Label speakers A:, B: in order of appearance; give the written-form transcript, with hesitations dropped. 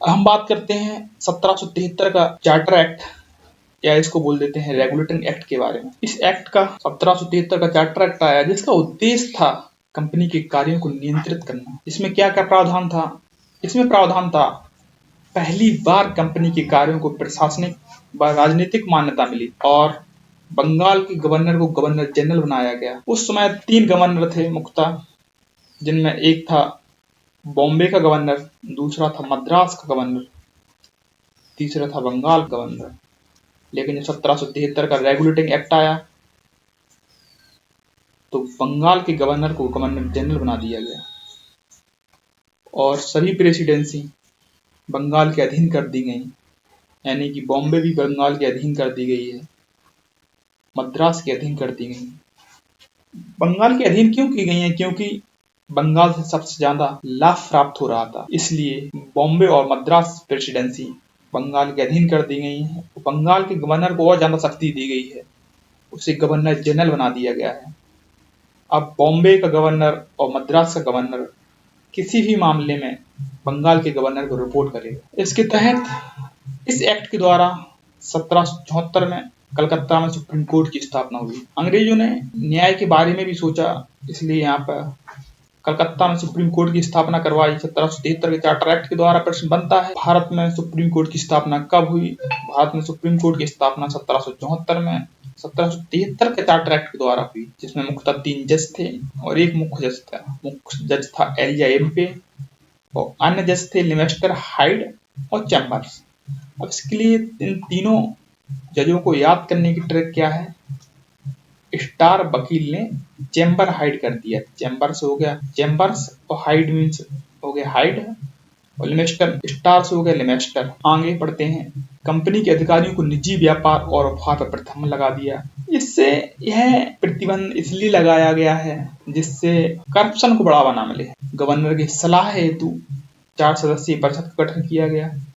A: हम बात करते हैं 1773 का चार्टर एक्ट, या इसको बोल देते हैं रेगुलेटिंग एक्ट के बारे में। इस एक्ट का 1773 का चार्टर एक्ट आया, जिसका उद्देश्य था कंपनी के कार्यों को नियंत्रित करना। इसमें क्या क्या प्रावधान था? इसमें प्रावधान था, पहली बार कंपनी के कार्यों को प्रशासनिक व राजनीतिक मान्यता मिली और बंगाल के गवर्नर को गवर्नर जनरल बनाया गया। उस समय 3 गवर्नर थे मुख्यतः, जिनमें एक था बॉम्बे का गवर्नर, दूसरा था मद्रास का गवर्नर, तीसरा था बंगाल का गवर्नर। लेकिन जब 1773 का रेगुलेटिंग एक्ट आया तो बंगाल के गवर्नर को गवर्नर जनरल बना दिया गया और सभी प्रेसिडेंसी बंगाल के अधीन कर दी गई। यानी कि बॉम्बे भी बंगाल के अधीन कर दी गई है, मद्रास के अधीन कर दी गई। बंगाल के अधीन क्यों की गई है? क्योंकि बंगाल से सबसे ज्यादा लाभ प्राप्त हो रहा था, इसलिए बॉम्बे और मद्रास प्रेसिडेंसी बंगाल के अधीन कर दी गई है। बंगाल के गवर्नर को और ज्यादा शक्ति दी गई है, उसे गवर्नर जनरल बना दिया गया है। अब बॉम्बे का गवर्नर और मद्रास का गवर्नर किसी भी मामले में बंगाल के गवर्नर को रिपोर्ट करेगा। इसके तहत इस एक्ट के द्वारा 1774 में कलकत्ता में सुप्रीम कोर्ट की स्थापना हुई। अंग्रेजों ने न्याय के बारे में भी सोचा, इसलिए यहाँ पर कलकत्ता में सुप्रीम कोर्ट की स्थापना करवाई। 1773 के चार्टर एक्ट के द्वारा प्रश्न बनता है, भारत में सुप्रीम कोर्ट की स्थापना कब हुई? भारत में सुप्रीम कोर्ट की स्थापना 1774 में 1773 के चार्टर एक्ट के द्वारा हुई, जिसमें मुख्यतः 3 जज थे और एक मुख्य जज था। मुख्य जज था एलिया एम्पे और अन्य जज थे लिमेस्टर, हाइड और चैम्बर्स। अब इसके लिए इन तीनों जजों को याद करने की ट्रिक क्या है? स्टार वकील ने चैम्बर हाइड कर दिया, चैम्बर्स हो गया चैम्बर्स और हाइड मीन्स हो गया हाइड और लिमेस्टर स्टार्स हो गया लिमेस्टर। आगे बढ़ते हैं। कंपनी के अधिकारियों को निजी व्यापार और व्यवहार पर प्रतिबंध लगा दिया। इससे यह प्रतिबंध इसलिए लगाया गया है जिससे करप्शन को बढ़ावा न मिले। गवर्नर की सलाह हेतु 4 सदस्यीय परिषद का गठन किया गया।